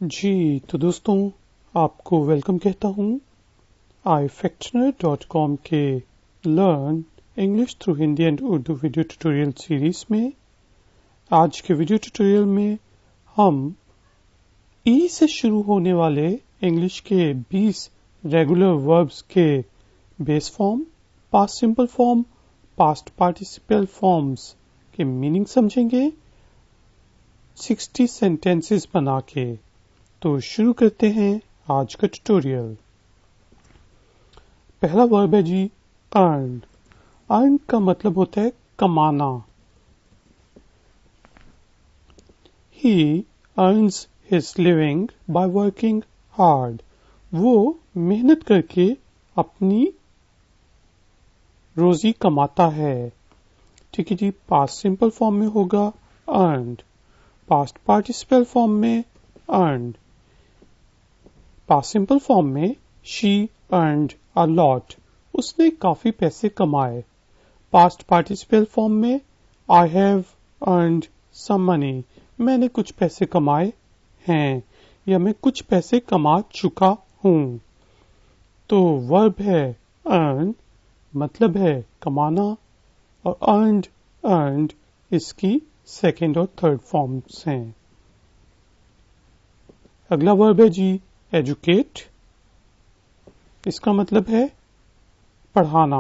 जी तो दोस्तों आपको वेलकम कहता हूँ ifactioner.com के learn English through Hindi and Urdu video tutorial series में। आज के वीडियो ट्यूटोरियल में हम ई से शुरू होने वाले इंग्लिश के 20 रेगुलर वर्ब्स के base form, past simple form, past participle forms के मीनिंग समझेंगे 60 सेंटेंसेस बना के। तो शुरू करते हैं आज का ट्यूटोरियल। पहला वर्ब है जी अर्न। अर्न का मतलब होता है कमाना। He earns his living by working hard. वो मेहनत करके अपनी रोजी कमाता है। ठीक है जी। पास्ट सिंपल फॉर्म में होगा earned, पास्ट पार्टिसिपल फॉर्म में earned, पास्ट सिंपल फॉर्म में she earned a lot, उसने काफी पैसे कमाए। पास्ट पार्टिसिपल फॉर्म में I have earned some money, मैंने कुछ पैसे कमाए हैं या मैं कुछ पैसे कमा चुका हूँ। तो वर्ब है earn, मतलब है कमाना, और earned इसकी सेकेंड और थर्ड फॉर्म्स हैं। अगला वर्ब है जी एजुकेट। इसका मतलब है पढ़ाना।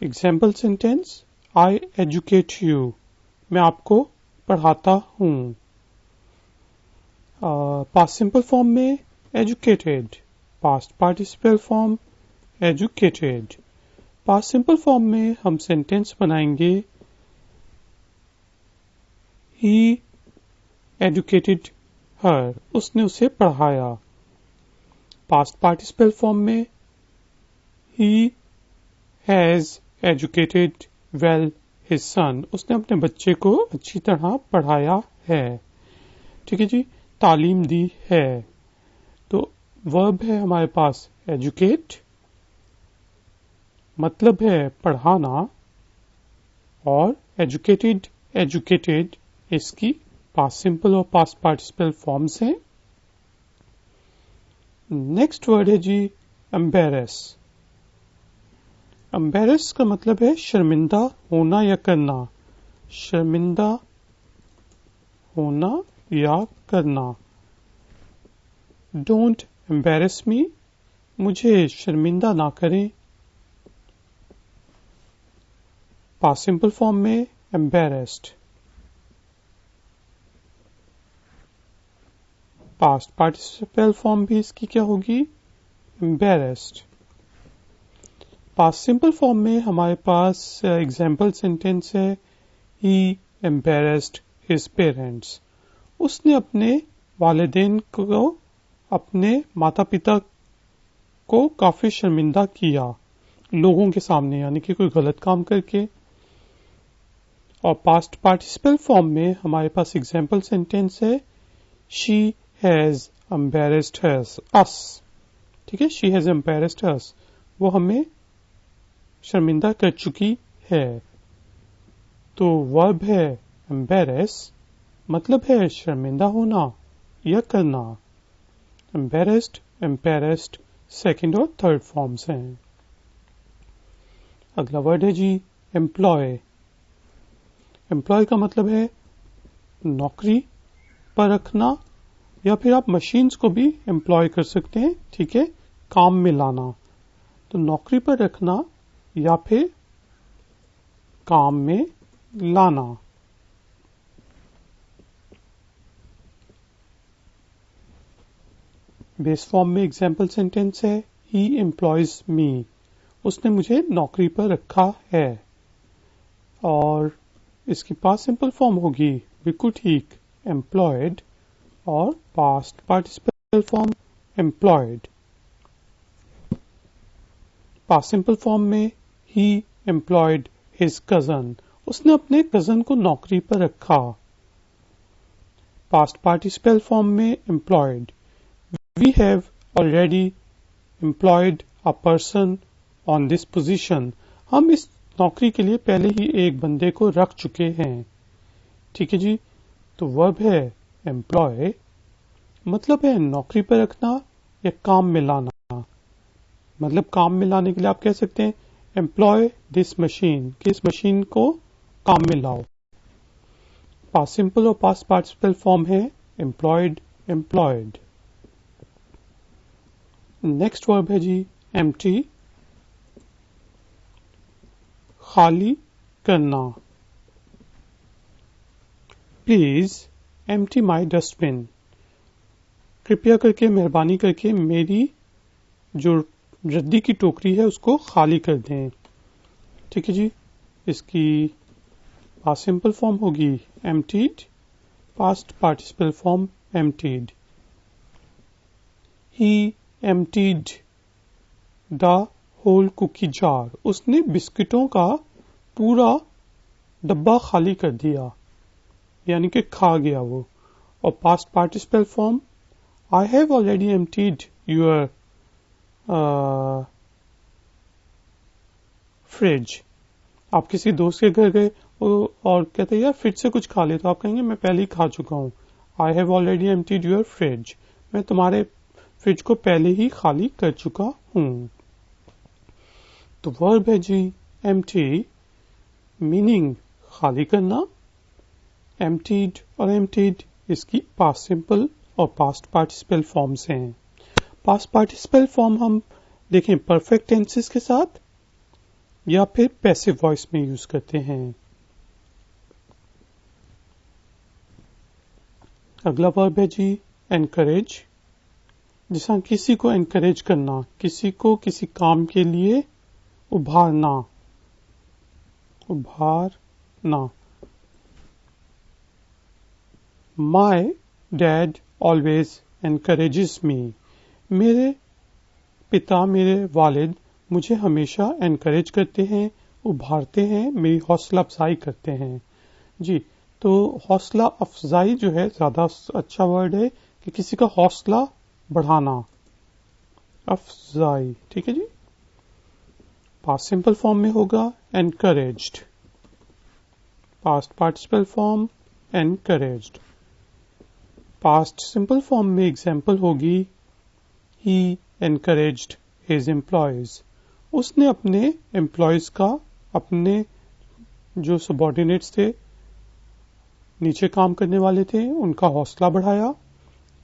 Example sentence I educate you, मैं आपको पढ़ाता हूँ। पास्ट सिंपल फॉर्म में educated, past participle form educated. Past simple form में हम सेंटेंस बनाएंगे he educated her, उसने उसे पढ़ाया। पास्ट पार्टिसिपल फॉर्म में he has educated well his son, उसने अपने बच्चे को अच्छी तरह पढ़ाया है। ठीक है जी, तालीम दी है। तो वर्ब है हमारे पास एजुकेट, मतलब है पढ़ाना, और एजुकेटेड इसकी पास्ट सिंपल और पास्ट पार्टिसिपल फॉर्म्स हैं। नेक्स्ट वर्ड है जी एम्बेरस। एम्बेरस का मतलब है शर्मिंदा होना या करना। शर्मिंदा होना या करना। डोंट एम्बेरस मी, मुझे शर्मिंदा ना करें। पास्ट सिंपल फॉर्म में एम्बेरस्ड। पास्ट पार्टिसिपल फॉर्म भी इसकी क्या होगी एम्बेरस्ड। पास्ट सिंपल फॉर्म में हमारे पास एग्जाम्पल सेंटेंस है ही एम्बेरस्ड हिज पेरेंट्स, उसने अपने वालिदैन को, अपने माता पिता को काफी शर्मिंदा किया लोगों के सामने, यानी कि कोई गलत काम करके। और पास्ट पार्टिसिपल फॉर्म में हमारे पास एग्जाम्पल सेंटेंस है शी has embarrassed us। ठीक है, she has embarrassed us, वो हमें शर्मिंदा कर चुकी है। तो वर्ब है embarrass, मतलब है शर्मिंदा होना या करना। embarrassed सेकेंड और थर्ड फॉर्म्स हैं। अगला वर्ड है जी एम्प्लॉय। एम्प्लॉय का मतलब है नौकरी पर रखना, या फिर आप मशीन्स को भी एम्प्लॉय कर सकते हैं। ठीक है, काम में लाना। तो नौकरी पर रखना या फिर काम में लाना। बेस फॉर्म में एग्जाम्पल सेंटेंस है ही एम्प्लॉयज मी, उसने मुझे नौकरी पर रखा है। और इसकी पास्ट सिंपल फॉर्म होगी बिल्कुल ठीक एम्प्लॉयड, और past participle form employed. Past simple form में ही एम्प्लॉयड हिज कजन, उसने अपने कजन को नौकरी पर रखा। पास्ट पार्टिसिपल फॉर्म में employed, we have already employed a person on this position, हम इस नौकरी के लिए पहले ही एक बंदे को रख चुके हैं। ठीक है जी। तो वर्ब है एम्प्लॉय, मतलब है नौकरी पर रखना या काम में लाना। मतलब काम में लाने के लिए आप कह सकते हैं एम्प्लॉय दिस मशीन, कि इस मशीन को काम में लाओ। पास्ट सिंपल और पास्ट पार्टिसिपल फॉर्म है एम्प्लॉयड, एम्प्लॉयड। नेक्स्ट वर्ब है जी एम्प्टी, खाली करना। प्लीज एम्प्टी माई डस्टबिन, कृपया करके मेहरबानी करके मेरी जो रद्दी की टोकरी है उसको खाली कर दें। ठीक है जी। इसकी पास्ट सिंपल फॉर्म होगी emptied, past participle form emptied. He emptied the whole cookie jar, उसने बिस्किटों का पूरा डब्बा खाली कर दिया, यानी कि खा गया वो। और past participle form I have already emptied your fridge. आप किसी दोस्त के घर गए और कहते हैं यार फ्रिज से कुछ खा ले, तो आप कहेंगे मैं पहले ही खा चुका हूं। I have already emptied your fridge, मैं तुम्हारे फ्रिज को पहले ही खाली कर चुका हूं। तो वर्ब है जी एम्प्टी, मीनिंग खाली करना। एम्प्टीड और एम्प्टीड इसकी पास्ट सिंपल और पास्ट पार्टिसिपल फॉर्म्स हैं। पास्ट पार्टिसिपल फॉर्म हम देखें परफेक्ट टेंसेस के साथ या फिर पैसिव वॉइस में यूज करते हैं। अगला वर्ब है जी एनकरेज, जिसमें किसी को एनकरेज करना, किसी को किसी काम के लिए उभारना, उभारना। माई डैड ऑलवेज एनकरेजेस मी, मेरे पिता, मेरे वालिद मुझे हमेशा एनकरेज करते हैं, उभारते हैं, मेरी हौसला अफजाई करते हैं जी। तो हौसला अफजाई जो है ज्यादा अच्छा वर्ड है कि किसी का हौसला बढ़ाना, अफजाई। ठीक है जी। पास्ट सिंपल फॉर्म में होगा encouraged, past participle form encouraged. Past simple form में एग्जाम्पल होगी ही एनकरेज्ड हिज एम्प्लॉयज, उसने अपने एम्प्लॉयज का, अपने जो सबॉर्डिनेट्स थे, नीचे काम करने वाले थे, उनका हौसला बढ़ाया।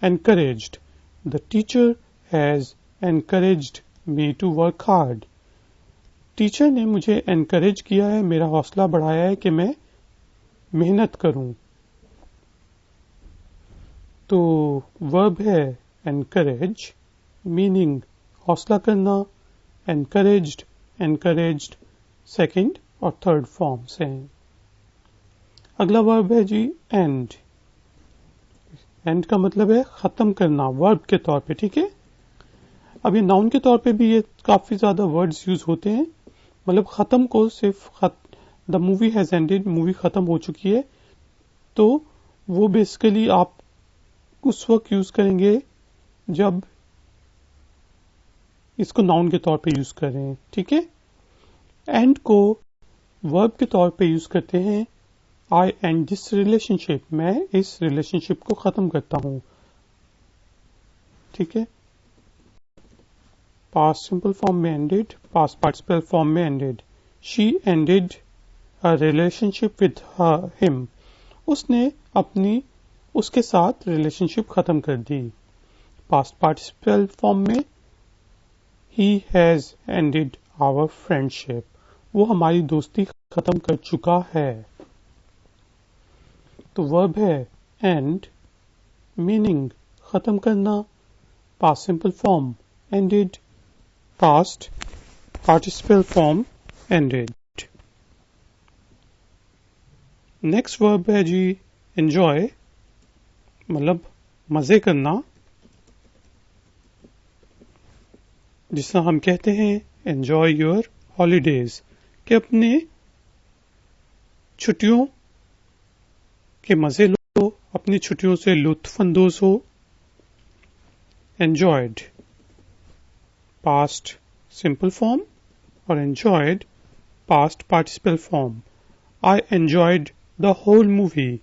Encouraged, the teacher has encouraged me to work hard, teacher ने मुझे एनकरेज किया है, मेरा हौसला बढ़ाया है कि मैं मेहनत करूं। तो वर्ब है एनकरेज, मीनिंग हौसला करना। एनकरेज्ड, एनकरेज्ड सेकंड और थर्ड फॉर्म्स हैं। अगला वर्ब है जी एंड, एंड का मतलब है खत्म करना वर्ब के तौर पे। ठीक है। अब ये नाउन के तौर पे भी ये काफी ज्यादा वर्ड्स यूज होते हैं। मतलब खत्म को सिर्फ the movie has ended, movie खत्म हो चुकी है, तो वो बेसिकली आप उस वक्त यूज करेंगे जब इसको नाउन के तौर पे यूज कर रहे हैं। ठीक है। एंड को वर्ब के तौर पे यूज करते हैं आई एंड दिस रिलेशनशिप, मैं इस रिलेशनशिप को खत्म करता हूं। ठीक है। पास्ट सिंपल फॉर्म में एंडेड, पास्ट पार्टिसिपल फॉर्म में ended. She ended a relationship with him, उसने अपनी उसके साथ रिलेशनशिप खत्म कर दी। पास्ट पार्टिसिपल फॉर्म में he has ended our friendship, वो हमारी दोस्ती खत्म कर चुका है। तो वर्ब है एंड, मीनिंग खत्म करना। Past simple form ended, past participle form ended. Next verb है जी एंजॉय, मतलब मजे करना। जिससे हम कहते हैं एंजॉय योर हॉलीडेज, कि अपने छुट्टियों के मजे लो, अपनी छुट्टियों से लुत्फ अंदोज हो। एंजॉयड पास्ट सिंपल फॉर्म और enjoyed past participle form. I enjoyed the whole movie,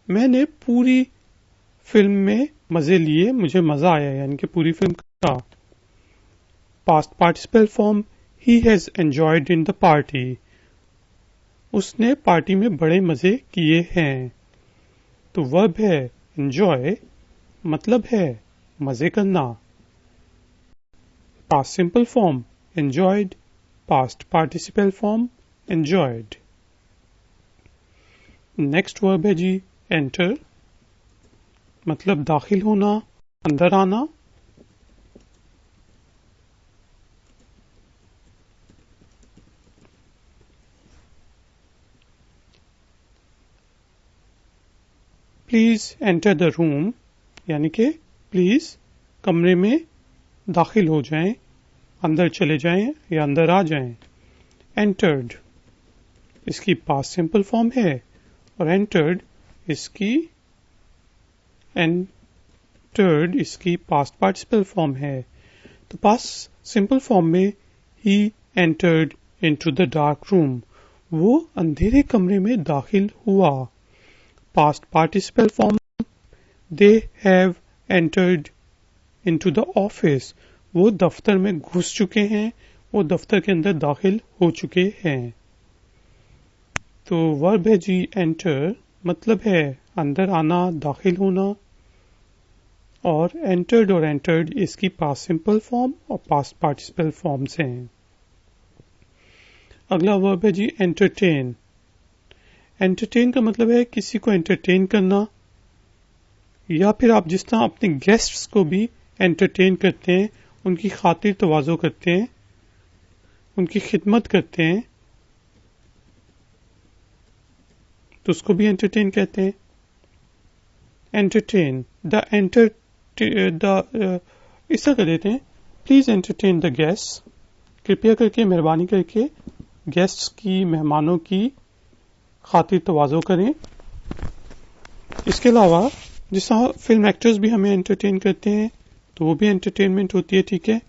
मैंने पूरी फिल्म में मजे लिए, मुझे मजा आया, यानी कि पूरी फिल्म का। Past participle form, he has enjoyed in the party, उसने पार्टी में बड़े मजे किए हैं। तो वर्ब है एंजॉय, मतलब है मजे करना। Past simple form enjoyed, past participle form enjoyed. Next verb है जी enter, मतलब दाखिल होना, अंदर आना। प्लीज एंटर द रूम, यानी कि प्लीज कमरे में दाखिल हो जाएं, अंदर चले जाएं या अंदर आ जाएं। एंटर्ड इसकी पास्ट सिंपल फॉर्म है और एंटर्ड इसकी पास्ट पार्टिसिपल फॉर्म है। तो पास्ट सिंपल फॉर्म में he entered into the dark room, वो अंधेरे कमरे में दाखिल हुआ। Past participle form, they have entered into the office, वो दफ्तर में घुस चुके हैं, वो दफ्तर के अंदर दाखिल हो चुके हैं। तो वर्ब है जी एंटर, मतलब है अंदर आना, दाखिल होना। और एंटर्ड और एंटर्ड इसकी पास्ट सिंपल फॉर्म और पास्ट पार्टिसिपल फॉर्म्स हैं। अगला वर्ब है जी एंटरटेन। एंटरटेन का मतलब है किसी को एंटरटेन करना, या फिर आप जिस तरह अपने गेस्ट्स को भी एंटरटेन करते हैं, उनकी खातिर तवाज़ो करते हैं, उनकी खिदमत करते हैं, तो उसको भी एंटरटेन कहते हैं। एंटरटेन इस तरह कर देते हैं, प्लीज एंटरटेन द गेस्ट, कृपया करके मेहरबानी करके गेस्ट्स की, मेहमानों की खातिर तवाज़ो करें। इसके अलावा जिस तरह फिल्म एक्टर्स भी हमें एंटरटेन करते हैं, तो वो भी एंटरटेनमेंट होती है, ठीक है।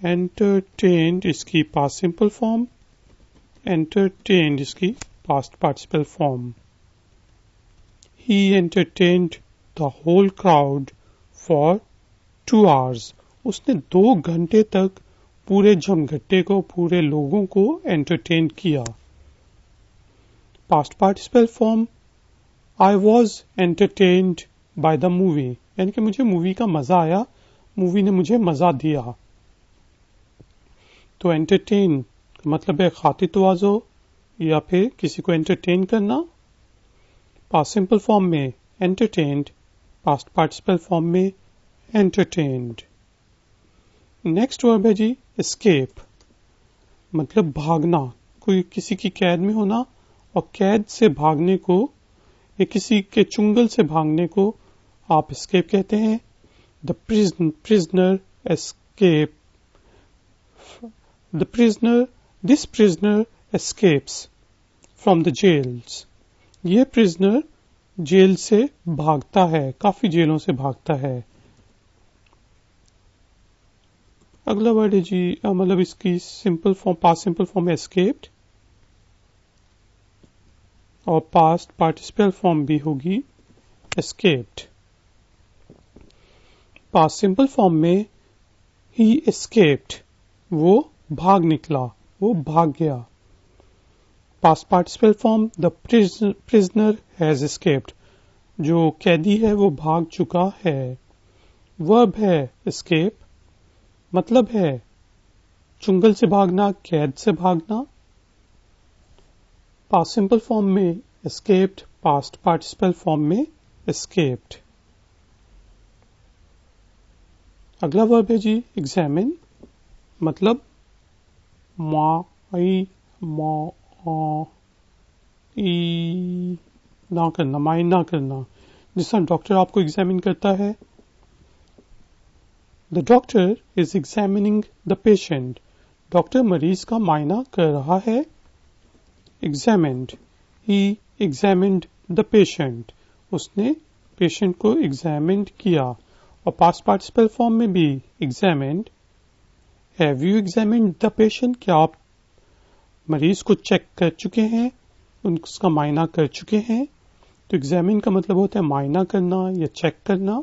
एंटरटेन्ड इसकी पास्ट सिंपल फॉर्म, एंटरटेन्ड इसकी past participle form. He entertained the whole crowd for 2 hours, उसने 2 घंटे तक पूरे जमघटे को, पूरे लोगों को एंटरटेन किया। Past participle form, I was entertained by the movie, यानी कि मुझे मूवी का मजा आया, मूवी ने मुझे मजा दिया। तो एंटरटेन मतलब है खातिर तवाज़ो या फिर किसी को एंटरटेन करना। पास्ट सिंपल फॉर्म में एंटरटेन्ड, पास्ट पार्टिसिपल फॉर्म में एंटरटेन्ड। नेक्स्ट वर्ब है जी एस्केप, मतलब भागना, कोई किसी की कैद में होना और कैद से भागने को या किसी के चुंगल से भागने को आप एस्केप कहते हैं। The prisoner escape, this prisoner escapes from the jails, ये प्रिजनर जेल से भागता है, काफी जेलों से भागता है। अगला वर्ड है जी मतलब इसकी simple form, past simple form escaped और पास्ट पार्टिसिपल फॉर्म भी होगी एस्केप्ड। पास्ट सिंपल फॉर्म में ही एस्केप्ड, वो भाग निकला, वो भाग गया। Past participle form, the prisoner has escaped, जो कैदी है वो भाग चुका है। वर्ब है एस्केप, मतलब है चुंगल से भागना, कैद से भागना। पास्ट सिंपल फॉर्म में एस्केप्ड, पास्ट पार्टिसिपल फॉर्म में एस्केप्ड। अगला वर्ब है जी एग्जामिन, मतलब ना करना, माइंड ना करना। जिस तरह डॉक्टर आपको एग्जामिन करता है, the doctor is examining the patient, doctor मरीज का मायना कर रहा है। Examined, he examined the patient, उसने पेशेंट को एग्जामिन्ड किया। और पास्ट पार्टिसिपल फॉर्म में भी examined, have you examined the patient, क्या आप मरीज को चेक कर चुके हैं, उसका मायना कर चुके हैं। तो एग्जामिन का मतलब होता है मायना करना या चेक करना।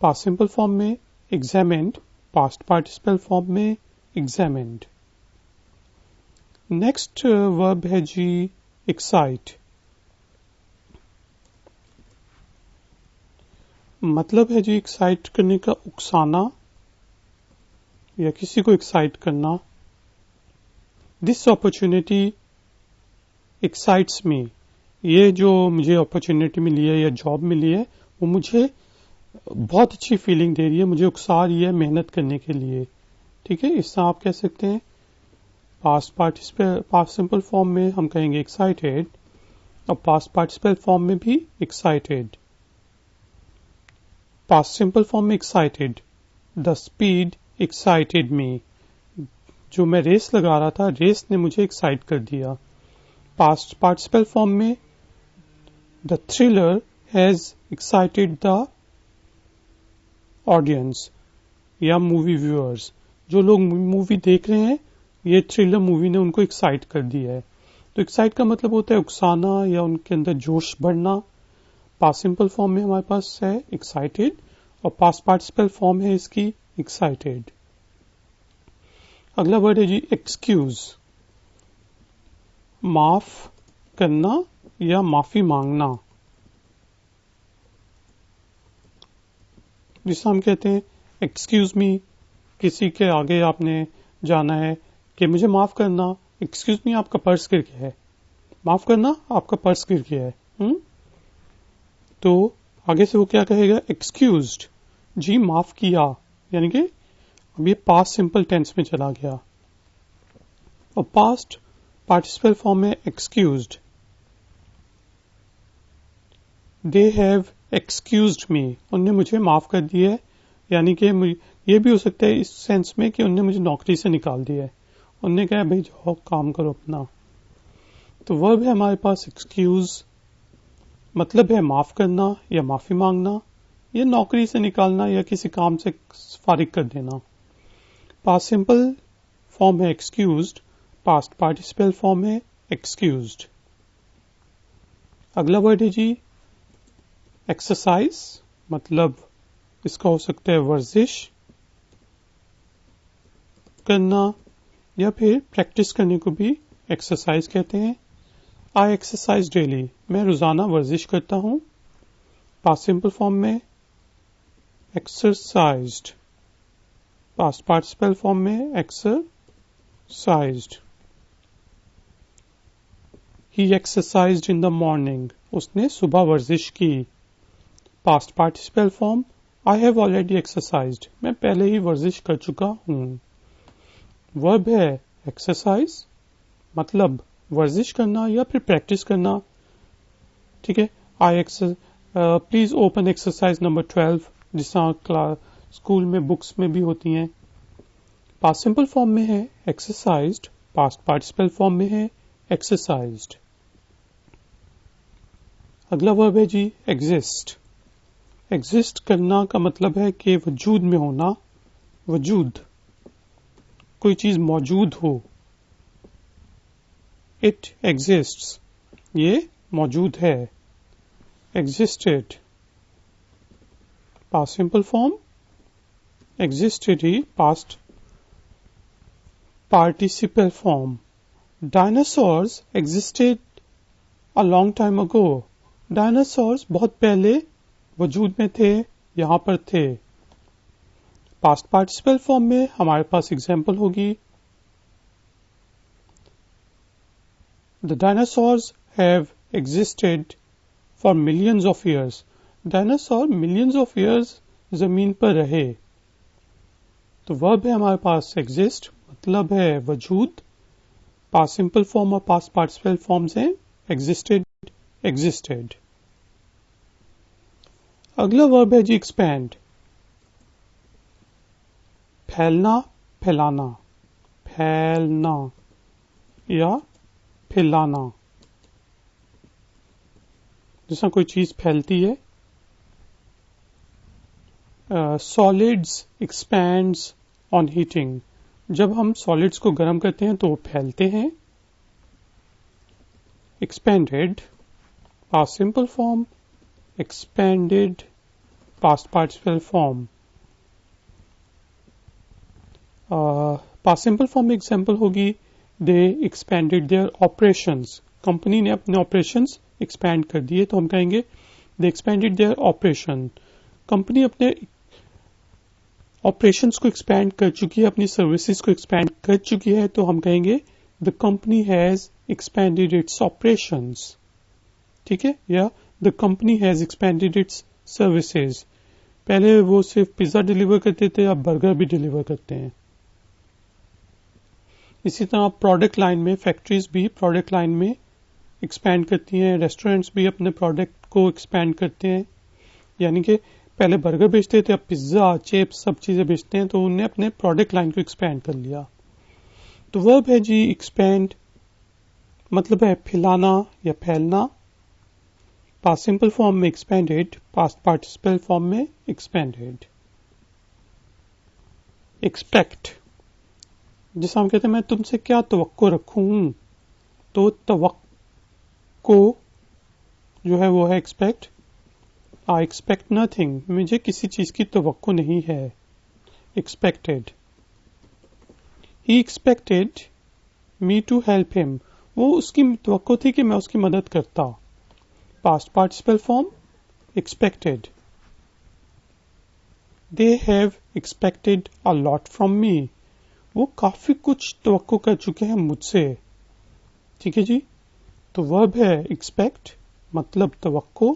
पास्ट सिंपल फॉर्म में एग्जामिन्ड, पास्ट पार्टिसिपल फॉर्म में एग्जामिन्ड। नेक्स्ट वर्ब है जी एक्साइट। मतलब है जी एक्साइट करने का, उकसाना या किसी को एक्साइट करना। दिस अपॉर्चुनिटी एक्साइट्स मी। ये जो मुझे अपॉर्चुनिटी मिली है या जॉब मिली है वो मुझे बहुत अच्छी फीलिंग दे रही है, मुझे उकसा रही है मेहनत करने के लिए। ठीक है, इससे आप कह सकते हैं पास्ट सिंपल फॉर्म में हम कहेंगे एक्साइटेड और पास्ट पार्टिसिपल फॉर्म में भी एक्साइटेड। पास्ट सिंपल फॉर्म में एक्साइटेड, द स्पीड एक्साइटेड मी। जो मैं रेस लगा रहा था, रेस ने मुझे एक्साइट कर दिया। पास्ट पार्टिसिपल फॉर्म में the thriller has excited the audience या मूवी व्यूअर्स। जो लोग मूवी देख रहे हैं, ये थ्रिलर मूवी ने उनको एक्साइट कर दिया है। तो एक्साइट का मतलब होता है उकसाना या उनके अंदर जोश बढ़ना। पास्ट सिंपल फॉर्म में हमारे पास है एक्साइटेड और पास्ट पार्टिसिपल फॉर्म है इसकी एक्साइटेड। अगला वर्ड है जी एक्सक्यूज। माफ करना या माफी मांगना, जिसे हम कहते हैं एक्सक्यूज मी। किसी के आगे आपने जाना है कि मुझे माफ करना, एक्सक्यूज मी आपका पर्स गिर गया है, माफ करना आपका पर्स गिर गया है। तो आगे से वो क्या कहेगा, एक्सक्यूज्ड, जी माफ किया, यानी कि अब ये पास्ट सिंपल टेंस में चला गया। और पास्ट पार्टिसिपल फॉर्म में एक्सक्यूज्ड, दे हैव एक्सक्यूज्ड मी, उनने मुझे माफ कर दिया है। यानी कि ये भी हो सकता है इस सेंस में कि उनने मुझे नौकरी से निकाल दिया है, उनने कहा भाई जाओ काम करो अपना। तो वर्ब है हमारे पास एक्सक्यूज, मतलब है माफ करना या माफी मांगना या नौकरी से निकालना या किसी काम से फारिग कर देना। पास्ट सिंपल फॉर्म है एक्सक्यूज्ड, पास्ट पार्टिसिपल फॉर्म है एक्सक्यूज्ड। अगला वर्ड है जी एक्सरसाइज, मतलब इसका हो सकता है वर्जिश करना या फिर प्रैक्टिस करने को भी एक्सरसाइज कहते हैं। आई एक्सरसाइज डेली, मैं रोजाना वर्जिश करता हूं। पास्ट सिंपल फॉर्म में एक्सरसाइज्ड, पास्ट पार्टिसिपल फॉर्म में exercised. He exercised in the morning, उसने सुबह वर्जिश की। Past participle form I have already exercised, मैं पहले ही वर्जिश कर चुका हूं। वर्ब है एक्सरसाइज, मतलब वर्जिश करना या फिर प्रैक्टिस करना। ठीक है, प्लीज ओपन एक्सरसाइज नंबर 12, जिसका क्लास स्कूल में बुक्स में भी होती हैं। पास्ट सिंपल फॉर्म में है एक्सरसाइज्ड, पास्ट पार्टिसिपल फॉर्म में है एक्सरसाइज्ड। अगला वर्ब है जी एग्जिस्ट। एग्जिस्ट करना का मतलब है कि वजूद में होना, वजूद, कोई चीज मौजूद हो। इट एग्जिस्ट्स, ये मौजूद है। Existed, past simple form existed he past participle form. Dinosaurs existed a long time ago, dinosaurs बहुत पहले वजूद में थे, यहां पर थे। पास्ट पार्टिसिपल फॉर्म में हमारे पास एग्जाम्पल होगी, the dinosaurs have existed for millions of years, dinosaur millions of years जमीन पर रहे। तो वर्ब है हमारे पास एग्जिस्ट, मतलब है वजूद। पास्ट सिंपल फॉर्म और पास्ट पार्टिसिपल फॉर्म्स हैं एग्जिस्टेड, एग्जिस्टेड। अगला वर्ब है जी एक्सपैंड, फैलना, फैलाना, फैलना या फैलाना। जैसा कोई चीज फैलती है। सॉलिड्स एक्सपैंड्स ऑन हीटिंग, जब हम सॉलिड्स को गर्म करते हैं तो वो फैलते हैं। Expanded, past simple form, expanded past participle form. Past simple form में एग्जांपल होगी दे एक्सपेंडेड देयर ऑपरेशंस, कंपनी ने अपने ऑपरेशंस एक्सपैंड कर दिए, तो हम कहेंगे दे एक्सपेंडेड देयर ऑपरेशन। कंपनी अपने ऑपरेशंस को एक्सपैंड कर चुकी है, अपनी सर्विसेज को एक्सपैंड कर चुकी है, तो हम कहेंगे the company has expanded it's operations. ठीक है, या the company has expanded it's services. पहले वो सिर्फ पिज्जा डिलीवर करते थे, अब बर्गर भी डिलीवर करते हैं। इसी तरह प्रोडक्ट लाइन में, फैक्ट्रीज भी प्रोडक्ट लाइन में एक्सपैंड करती हैं, रेस्टोरेंट्स भी अपने प्रोडक्ट को एक्सपैंड करते हैं। यानी कि पहले बर्गर बेचते थे, अब पिज्जा, चिप्स, सब चीजें बेचते हैं, तो उन्होंने अपने प्रोडक्ट लाइन को एक्सपैंड कर लिया। तो वर्ब है जी एक्सपैंड, मतलब है फैलाना या फैलना। पास्ट सिंपल फॉर्म में एक्सपेंडेड, पास्ट पार्टिसिपल फॉर्म में एक्सपेंडेड। एक्सपेक्ट, जैसा हम कहते हैं मैं तुमसे क्या तवक्को रखूं, तो तवक्को जो है वो है एक्सपेक्ट। आई एक्सपेक्ट नथिंग, मुझे किसी चीज की तवक्को नहीं है। Expected, he expected me to help him, वो उसकी तवक्को थी कि मैं उसकी मदद करता। Past participle form expected. They have expected a lot from me, वो काफी कुछ तवक्को कर चुके हैं मुझसे। ठीक है जी, तो वर्ब है एक्सपेक्ट, मतलब तवक्को।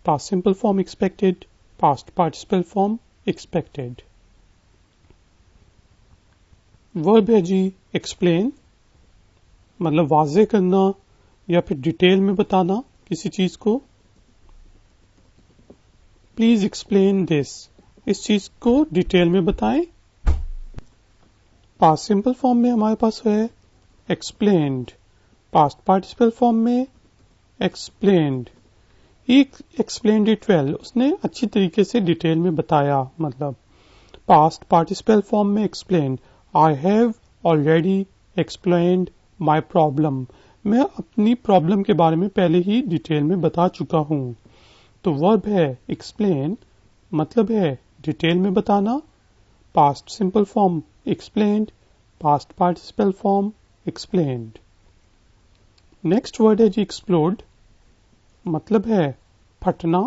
Past simple form expected, past participle form expected. Verb है जी एक्सप्लेन, मतलब वाज़े करना या फिर डिटेल में बताना किसी चीज को। प्लीज एक्सप्लेन दिस, इस चीज को डिटेल में बताएं। पास्ट सिंपल फॉर्म में हमारे पास है एक्सप्लेन्ड, पास्ट पार्टिसिपल फॉर्म में explained. He explained it well, उसने अच्छी तरीके से डिटेल में बताया। मतलब पास्ट पार्टिसिपल फॉर्म में explained, I have already explained my problem, मैं अपनी प्रॉब्लम के बारे में पहले ही डिटेल में बता चुका हूं। तो वर्ब है एक्सप्लेन, मतलब है डिटेल में बताना। Past simple form explained, past participle form explained. Next word है जी एक्सप्लोड, मतलब है फटना।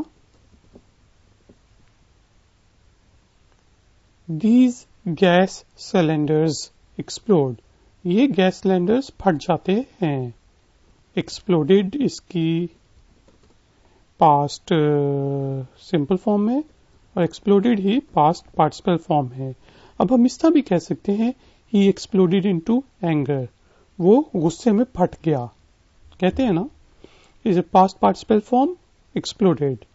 दीज गैस सिलेंडर्स एक्सप्लोड, ये गैस सिलेंडर्स फट जाते हैं। एक्सप्लोडेड इसकी पास्ट सिंपल फॉर्म है और एक्सप्लोडेड ही पास्ट पार्टिसिपल फॉर्म है। अब हम इस तरह भी कह सकते हैं ही एक्सप्लोडेड इनटू एंगर, वो गुस्से में फट गया, कहते हैं ना। Is a past participle form exploded.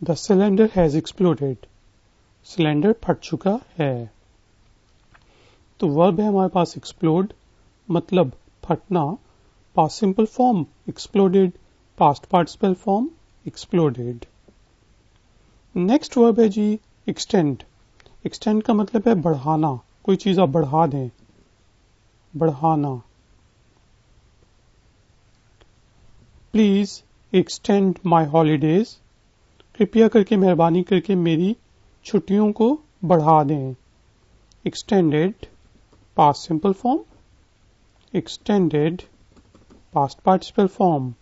The cylinder has exploded, cylinder फट चुका है। तो वर्ब है हमारे पास एक्सप्लोड, मतलब फटना। Past simple form exploded, past participle form exploded. Next verb है जी एक्सटेंड। एक्सटेंड का मतलब है बढ़ाना, कोई चीज आप बढ़ा दें, बढ़ाना। प्लीज एक्सटेंड माई हॉलीडेज, कृपया करके मेहरबानी करके मेरी छुट्टियों को बढ़ा दें। Extended past simple form, extended past participle form.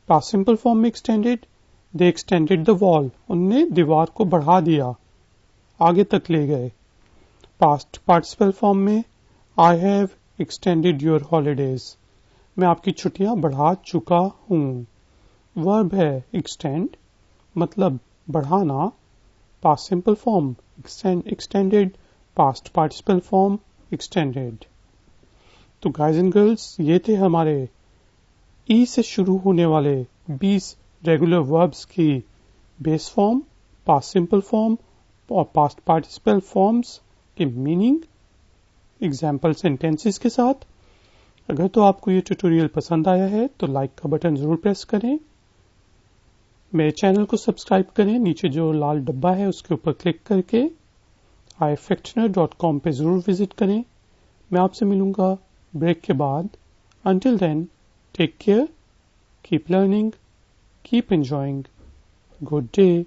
Past simple form में extended, they extended the wall, उनने दीवार को बढ़ा दिया, आगे तक ले गए। पास्ट पार्टिसिपल फॉर्म में I have extended your holidays, मैं आपकी छुट्टियां बढ़ा चुका हूं। वर्ब है एक्सटेंड, मतलब बढ़ाना। Past simple form extended, past participle form extended. तो गाइज एंड गर्ल्स, ये थे हमारे ई से शुरू होने वाले 20 रेगुलर वर्ब्स की base form, past simple form और पास्ट पार्टिसिपल फॉर्म्स के मीनिंग एग्जाम्पल सेंटेंसेस के साथ। अगर तो आपको ये ट्यूटोरियल पसंद आया है तो लाइक का बटन जरूर प्रेस करें, मेरे चैनल को सब्सक्राइब करें, नीचे जो लाल डब्बा है उसके ऊपर क्लिक करके ifactioner.com पे जरूर विजिट करें। मैं आपसे मिलूंगा ब्रेक के बाद। Until then, take care, Keep learning, keep enjoying. Good day.